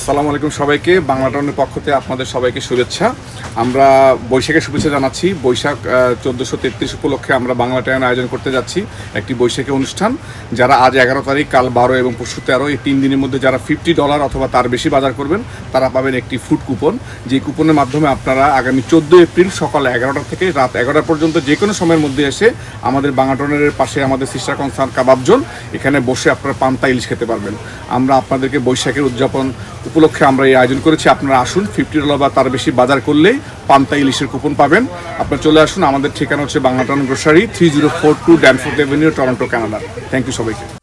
আসসালামু আলাইকুম সবাইকে। বাংলা টাউনের পক্ষ থেকে আপনাদের সবাইকে শুভেচ্ছা। আমরা বৈশাখের শুভেচ্ছা জানাচ্ছি। বৈশাখ 1433 উপলক্ষে আমরা বাংলা টাউন আয়োজন করতে যাচ্ছি একটি বৈশাখী অনুষ্ঠান। যারা আজ 11 তারিখ, কাল 12 এবং পরশু 13 এই 3 দিনের মধ্যে যারা $50 অথবা তার বেশি বাজার করবেন তারা পাবেন একটি ফুড কুপন। যে কুপনের মাধ্যমে আপনারা আগামী 14 এপ্রিল সকাল 11টা থেকে রাত 11টা পর্যন্ত যে কোনো সময়ের মধ্যে এসে আমাদের বাংলা টাউনের পাশে আমাদের সিস্টার কনসার্ন কাবাব জোন এখানে বসে আপনারা পান্তা ইলিশ খেতে পারবেন। আমরা আপনাদেরকে বৈশাখের উদযাপন উপলক্ষে আমরা এই আয়োজন করেছি। আপনারা আসুন, $50 বা তার বেশি বাজার করলেই পান্তা ইলিশের কুপন পাবেন। আপনারা চলে আসুন। আমাদের ঠিকানা হচ্ছে Bangla town grocery, 3042 Danforth avenue, Toronto, Canada. Thank you সবাইকে।